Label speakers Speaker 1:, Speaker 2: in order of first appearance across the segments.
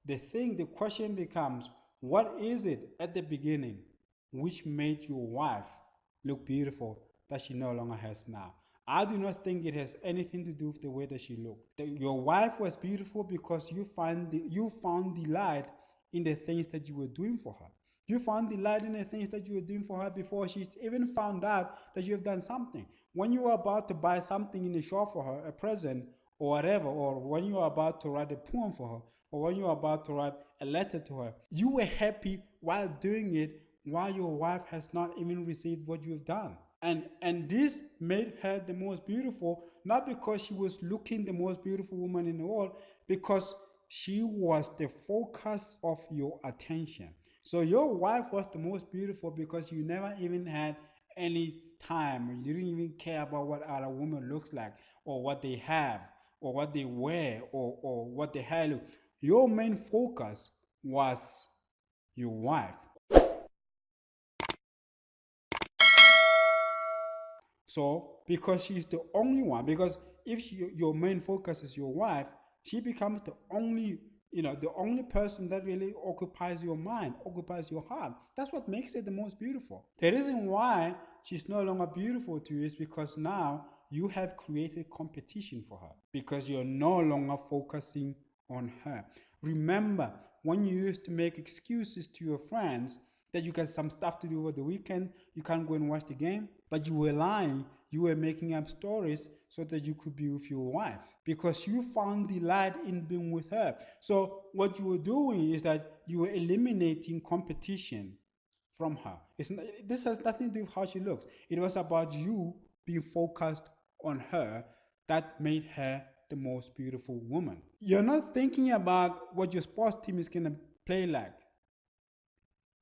Speaker 1: the question becomes, what is it at the beginning which made your wife look beautiful that she no longer has now? I do not think it has anything to do with the way that she looked. Your wife was beautiful because you found delight in the things that you were doing for her. You found delight in the things that you were doing for her before she even found out that you have done something. When you were about to buy something in the shop for her, a present or whatever, or when you were about to write a poem for her, or when you were about to write a letter to her, you were happy while doing it while your wife has not even received what you have done. And this made her the most beautiful, not because she was looking the most beautiful woman in the world, because she was the focus of your attention. So your wife was the most beautiful because you never even had any time. You didn't even care about what other woman looks like, or what they have, or what they wear, or what they hair look. Your main focus was your wife. So, because she's the only one, because if your main focus is your wife, she becomes the only, the only person that really occupies your mind, occupies your heart. That's what makes it the most beautiful. The reason why she's no longer beautiful to you is because now you have created competition for her, because you're no longer focusing on her. Remember, when you used to make excuses to your friends that you got some stuff to do over the weekend, you can't go and watch the game, but you were lying. You were making up stories so that you could be with your wife because you found delight in being with her. So, what you were doing is that you were eliminating competition from her. This has nothing to do with how she looks. It was about you being focused on her that made her the most beautiful woman. You're not thinking about what your sports team is going to play like.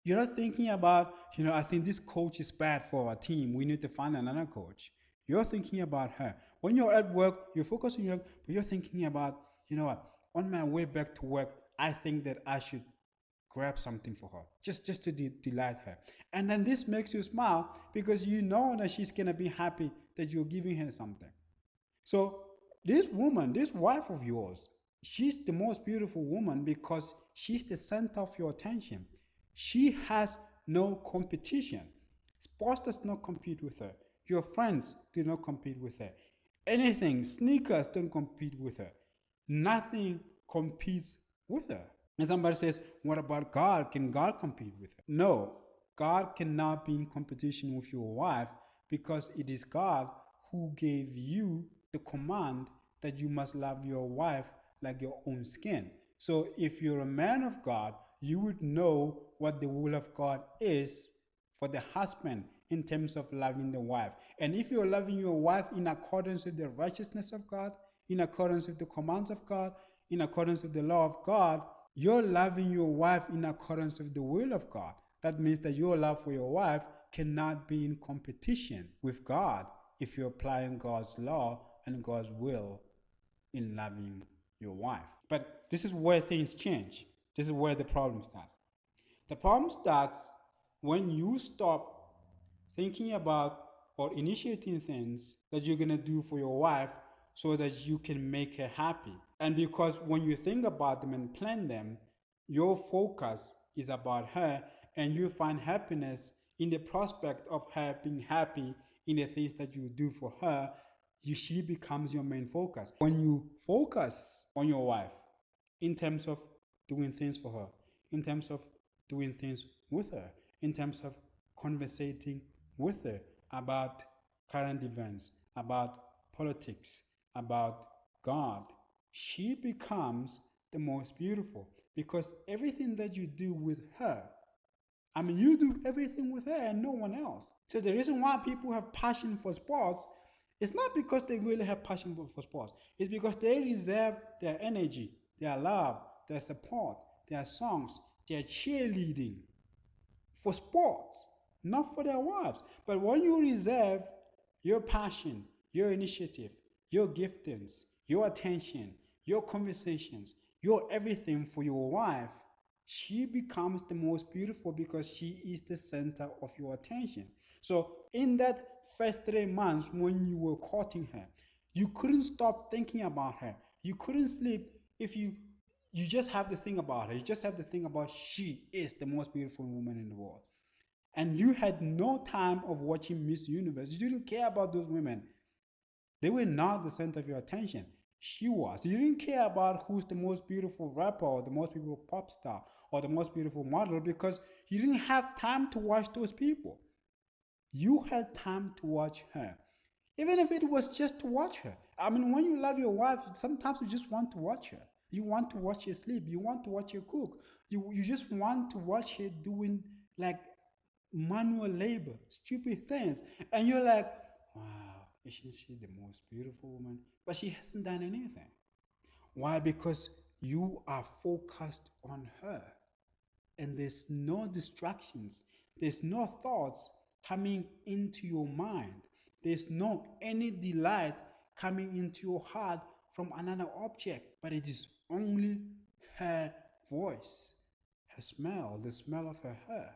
Speaker 1: You're not thinking about, I think this coach is bad for our team. We need to find another coach. You're thinking about her. When you're at work, you're focusing on your work, but you're thinking about, what, on my way back to work, I think that I should grab something for her, just to delight her. And then this makes you smile because you know that she's going to be happy that you're giving her something. So this woman, this wife of yours, she's the most beautiful woman because she's the center of your attention. She has no competition. Sports does not compete with her. Your friends do not compete with her. Anything, sneakers don't compete with her. Nothing competes with her. And somebody says, what about God? Can God compete with her? No, God cannot be in competition with your wife because it is God who gave you the command that you must love your wife like your own skin. So if you're a man of God, you would know what the will of God is for the husband in terms of loving the wife. And if you're loving your wife in accordance with the righteousness of God, in accordance with the commands of God, in accordance with the law of God, you're loving your wife in accordance with the will of God. That means that your love for your wife cannot be in competition with God if you're applying God's law and God's will in loving your wife. But this is where things change. This is where the problem starts. The problem starts when you stop thinking about or initiating things that you're going to do for your wife so that you can make her happy. And because when you think about them and plan them, your focus is about her and you find happiness in the prospect of her being happy in the things that you do for her, she becomes your main focus. When you focus on your wife in terms of doing things for her, in terms of doing things with her, in terms of conversating with her about current events, about politics, about God, she becomes the most beautiful because everything that you do with her, you do everything with her and no one else. So the reason why people have passion for sports is not because they really have passion for sports. It's because they reserve their energy, their love, their support, their songs, their cheerleading for sports, not for their wives. But when you reserve your passion, your initiative, your giftings, your attention, your conversations, your everything for your wife, she becomes the most beautiful because she is the center of your attention. So, in that first 3 months when you were courting her, you couldn't stop thinking about her. You couldn't sleep if you just have to think about her. You just have to think about she is the most beautiful woman in the world. And you had no time of watching Miss Universe. You didn't care about those women. They were not the center of your attention. She was. You didn't care about who's the most beautiful rapper or the most beautiful pop star or the most beautiful model because you didn't have time to watch those people. You had time to watch her. Even if it was just to watch her. I mean, when you love your wife, sometimes you just want to watch her. You want to watch her sleep. You want to watch her cook. You just want to watch her doing like manual labor, stupid things. And you're like, wow, isn't she the most beautiful woman? But she hasn't done anything. Why? Because you are focused on her. And there's no distractions. There's no thoughts coming into your mind. There's no any delight coming into your heart from another object, but it is only her voice, her smell, the smell of her hair.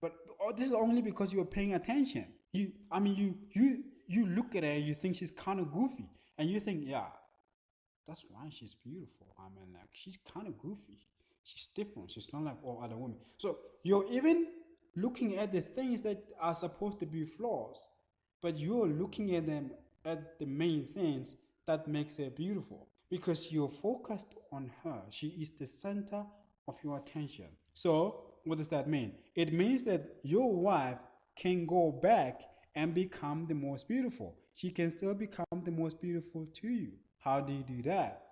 Speaker 1: But this is only because you're paying attention. You look at her, you think she's kind of goofy, and you think, yeah, that's why she's beautiful. I mean, like she's kind of goofy. She's different. She's not like all other women. So you're even looking at the things that are supposed to be flaws, but you're looking at them at the main things that makes her beautiful because you're focused on her. She is the center of your attention. So what does that mean? It means that your wife can go back and become the most beautiful. She can still become the most beautiful to you. How do you do that?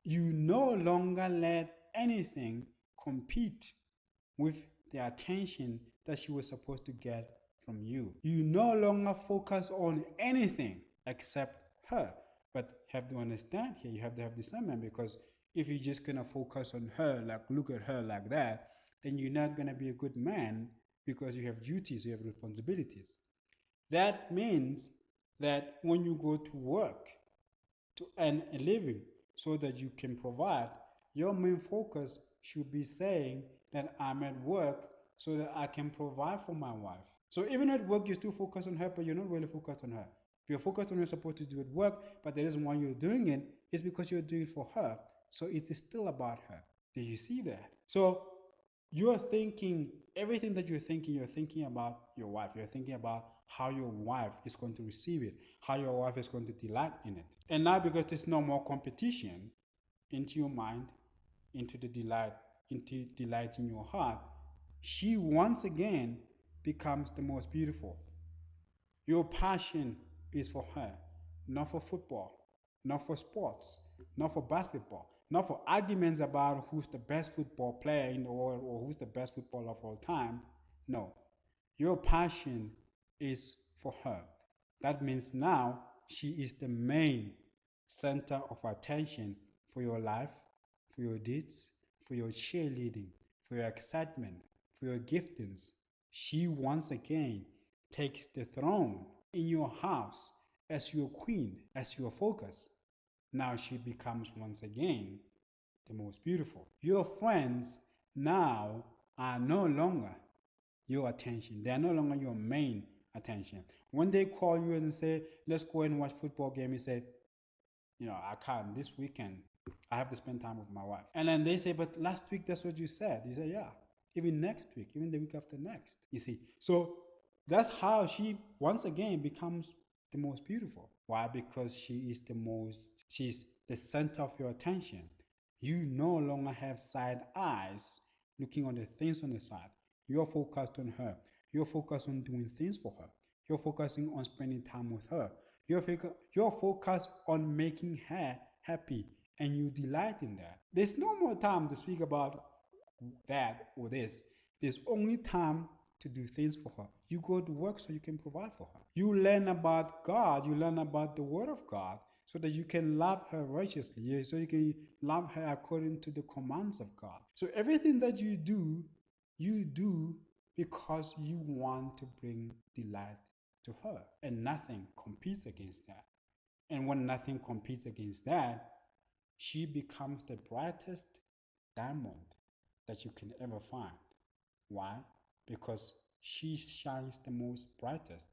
Speaker 1: You no longer let anything compete with the attention that she was supposed to get from you. You no longer focus on anything except her. But have to understand here, you have to have discernment because if you're just gonna focus on her, like look at her like that, then you're not gonna be a good man because you have duties, you have responsibilities. That means that when you go to work to earn a living so that you can provide, your main focus should be saying that I'm at work so that I can provide for my wife. So even at work, you still focus on her, but you're not really focused on her. If you're focused on what you're supposed to do at work, but the reason why you're doing it is because you're doing it for her. So it is still about her. Do you see that? So you're thinking everything that you're thinking about your wife. You're thinking about how your wife is going to receive it, how your wife is going to delight in it. And now, because there's no more competition into your mind, into delight in your heart, she once again becomes the most beautiful. Your passion is for her, not for football, not for sports, not for basketball, not for arguments about who's the best football player in the world or who's the best footballer of all time. No, your passion is for her. That means now she is the main center of attention for your life, for your deeds, for your cheerleading, for your excitement, for your giftings. She once again takes the throne in your house as your queen, as your focus. Now she becomes once again the most beautiful. Your friends now are no longer your attention. They are no longer your main attention. When they call you and say, let's go and watch football game, you say, I can't this weekend. I have to spend time with my wife. And then they say, but last week that's what you said. You say, yeah, even next week, even the week after next. You see, so that's how she once again becomes the most beautiful. Why? Because she's the center of your attention. You no longer have side eyes looking on the things on the side. You're focused on her. You're focused on doing things for her. You're focusing on spending time with her. You're focused on making her happy and you delight in that. There's no more time to speak about that or this. There's only time to do things for her. You go to work so you can provide for her. You learn about God. You learn about the Word of God so that you can love her righteously. So you can love her according to the commands of God. So everything that you do because you want to bring delight to her. And nothing competes against that. And when nothing competes against that, she becomes the brightest diamond that you can ever find. Why? Because she shines the most brightest.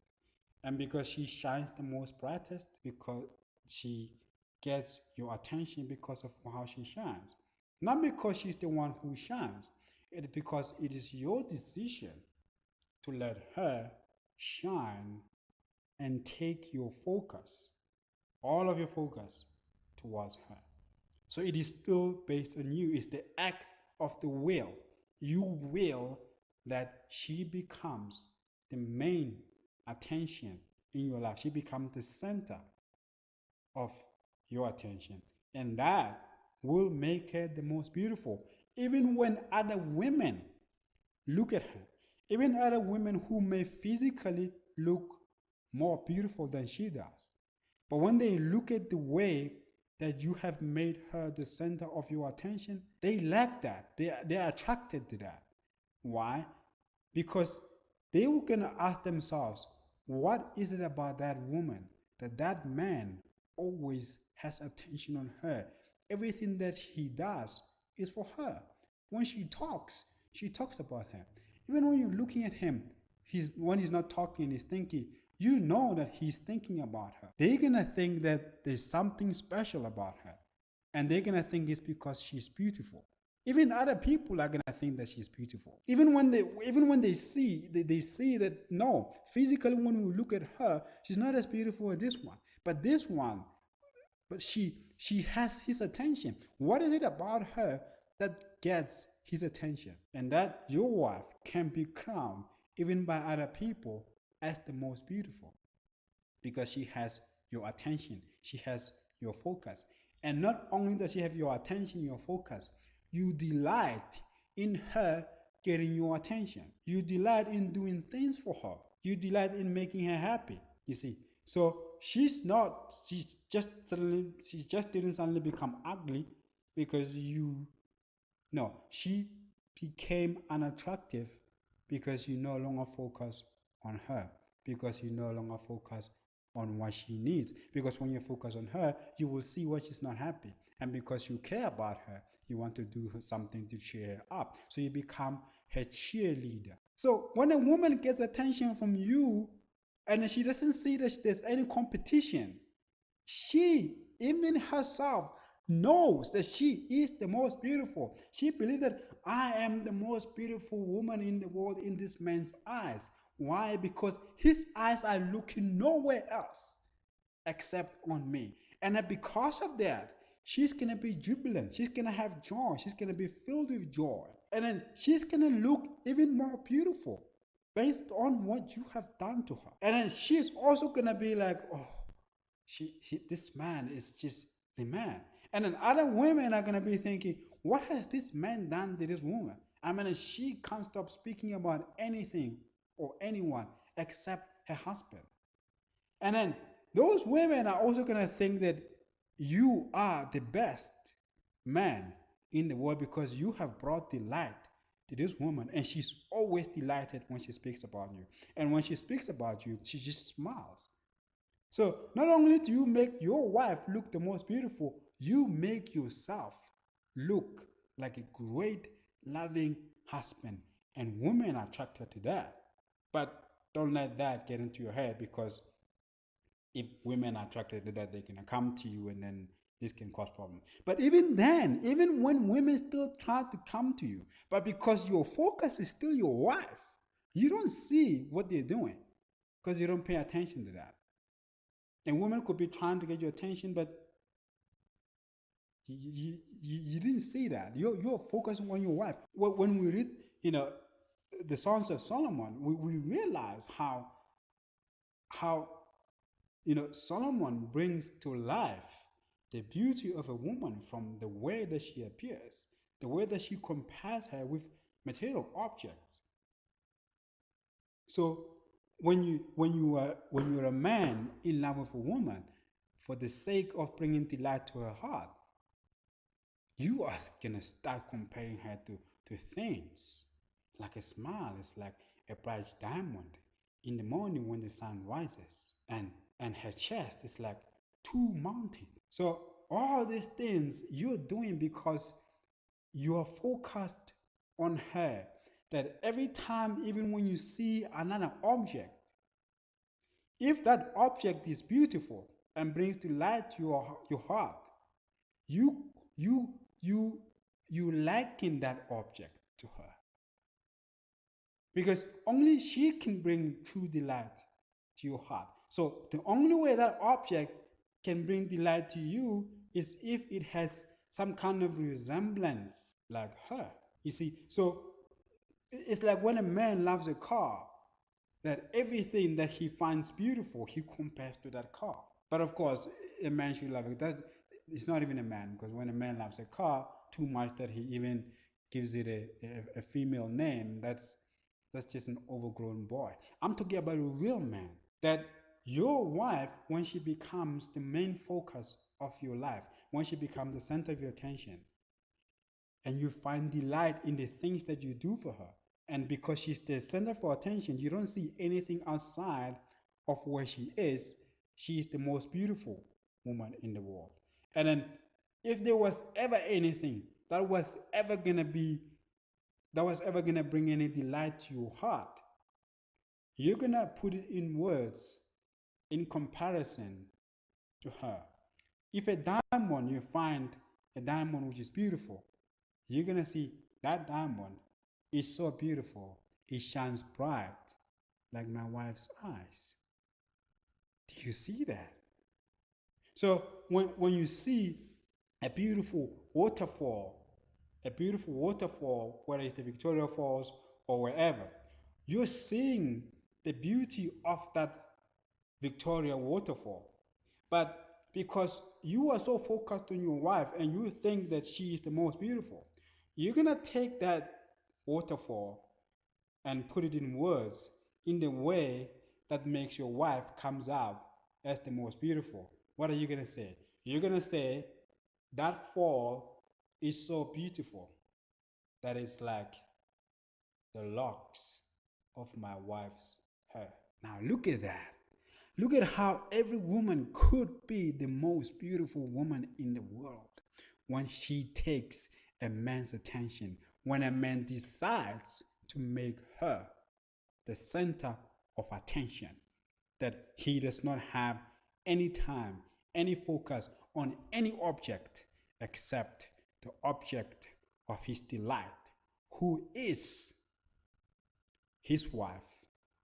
Speaker 1: And because she shines the most brightest, because she gets your attention because of how she shines. Not because she's the one who shines. It's because it is your decision to let her shine and take your focus, all of your focus, towards her. So it is still based on you. It's the act of the will. You will that she becomes the main attention in your life. She becomes the center of your attention. And that will make her the most beautiful. Even when other women look at her, even other women who may physically look more beautiful than she does, but when they look at the way that you have made her the center of your attention, they like that. They're attracted to that. Why? Because they were going to ask themselves, what is it about that woman that that man always has attention on her? Everything that he does is for her. When she talks about her. Even when you're looking at him, when he's not talking, he's thinking, you know that he's thinking about her. They're going to think that there's something special about her. And they're going to think it's because she's beautiful. Even other people are gonna think that she's beautiful. Even when they see that no, physically when we look at her, she's not as beautiful as this one. But this one, but she has his attention. What is it about her that gets his attention? And that your wife can be crowned even by other people as the most beautiful because she has your attention, she has your focus. And not only does she have your attention, your focus, you delight in her getting your attention. You delight in doing things for her. You delight in making her happy. You see. So she just didn't suddenly become ugly because you no, she became unattractive because you no longer focus on her, because you no longer focus on what she needs. Because when you focus on her, you will see what she's not happy. And because you care about her, you want to do something to cheer her up. So you become her cheerleader. So when a woman gets attention from you and she doesn't see that there's any competition, she, even herself, knows that she is the most beautiful. She believes that I am the most beautiful woman in the world in this man's eyes. Why? Because his eyes are looking nowhere else except on me. And because of that, she's going to be jubilant. She's going to have joy. She's going to be filled with joy. And then she's going to look even more beautiful based on what you have done to her. And then she's also going to be like, oh, this man is just the man. And then other women are going to be thinking, what has this man done to this woman? I mean, she can't stop speaking about anything or anyone except her husband. And then those women are also going to think that you are the best man in the world because you have brought delight to this woman. And she's always delighted when she speaks about you. And when she speaks about you, she just smiles. So not only do you make your wife look the most beautiful, you make yourself look like a great, loving husband. And women are attracted to that. But don't let that get into your head because if women are attracted to that, they're going to come to you and then this can cause problems. But even then, even when women still try to come to you, but because your focus is still your wife, you don't see what they're doing because you don't pay attention to that. And women could be trying to get your attention, but you didn't see that. You're focusing on your wife. When we read, the Songs of Solomon, we realize how Solomon brings to life the beauty of a woman from the way that she appears, the way that she compares her with material objects. So when you're a man in love with a woman, for the sake of bringing delight to her heart, you are gonna start comparing her to things. Like a smile is like a bright diamond in the morning when the sun rises, and her chest is like two mountains. So all these things you're doing because you are focused on her. That every time, even when you see another object, if that object is beautiful and brings delight to your heart, you you you you liken that object to her. Because only she can bring true delight to your heart. So the only way that object can bring delight to you is if it has some kind of resemblance like her. You see, so it's like when a man loves a car, that everything that he finds beautiful, he compares to that car. But of course, a man should love it. It's not even a man, because when a man loves a car too much that he even gives it a female name, that's just an overgrown boy. I'm talking about a real man. That your wife, when she becomes the main focus of your life, when she becomes the center of your attention, and you find delight in the things that you do for her, and because she's the center for attention, you don't see anything outside of where she is. She is the most beautiful woman in the world. And then, if there was ever anything that was ever gonna bring any delight to your heart, you're gonna put it in words in comparison to her. If a diamond, you find a diamond which is beautiful, you're gonna see that diamond is so beautiful, it shines bright like my wife's eyes. Do you see that? So when you see a beautiful waterfall, whether it's the Victoria Falls or wherever, you're seeing the beauty of that Victoria waterfall. But because you are so focused on your wife and you think that she is the most beautiful, you're gonna take that waterfall and put it in words in the way that makes your wife comes out as the most beautiful. What are you gonna say? You're gonna say that fall is so beautiful that it's like the locks of my wife's hair. Now look at that. Look at how every woman could be the most beautiful woman in the world when she takes a man's attention, when a man decides to make her the center of attention, that he does not have any time, any focus on any object except the object of his delight, who is his wife,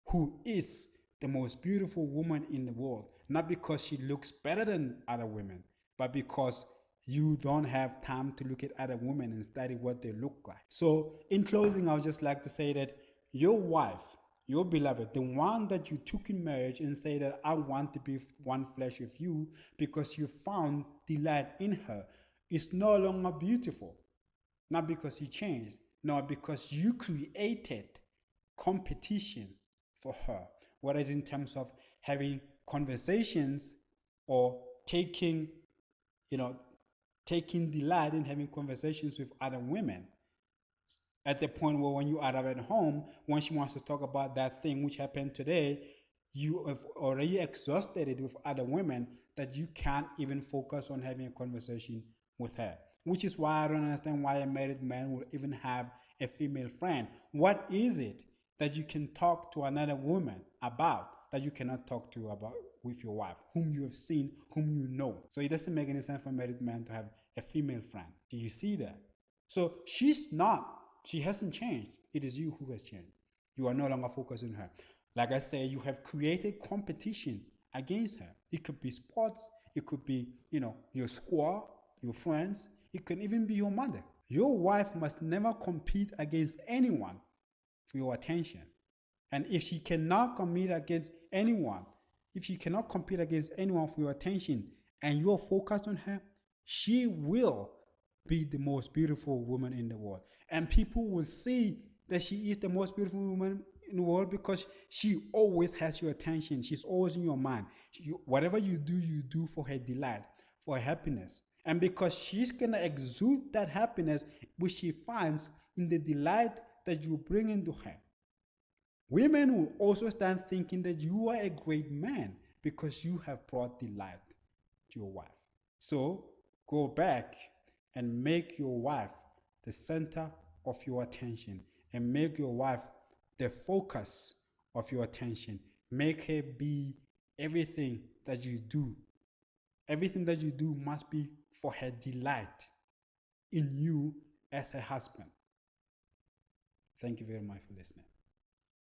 Speaker 1: who is the most beautiful woman in the world, not because she looks better than other women, but because you don't have time to look at other women and study what they look like. So, in closing, I would just like to say that your wife, your beloved, the one that you took in marriage and say that I want to be one flesh with you because you found delight in her, is no longer beautiful. Not because he changed, no, because you created competition for her, whether it's in terms of having conversations or taking, you know, taking delight in having conversations with other women. At the point where when you arrive at home, when she wants to talk about that thing which happened today, you have already exhausted it with other women that you can't even focus on having a conversation with her. Which is why I don't understand why a married man will even have a female friend. What is it that you can talk to another woman about that you cannot talk to about with your wife, whom you have seen, whom you know? So it doesn't make any sense for a married man to have a female friend. Do you see that? So she hasn't changed. It is you who has changed. You are no longer focused on her. Like I say, you have created competition against her. It could be sports, it could be, your squad, your friends, it can even be your mother. Your wife must never compete against anyone for your attention. And if she cannot compete against anyone, if she cannot compete against anyone for your attention and you're focused on her, she will be the most beautiful woman in the world. And people will see that she is the most beautiful woman in the world because she always has your attention. She's always in your mind. Whatever you do for her delight, for her happiness. And because she's going to exude that happiness which she finds in the delight that you bring into her. Women will also start thinking that you are a great man because you have brought delight to your wife. So go back and make your wife the center of your attention and make your wife the focus of your attention. Make her be everything that you do. Everything that you do must be for her delight in you as a husband. Thank you very much for listening.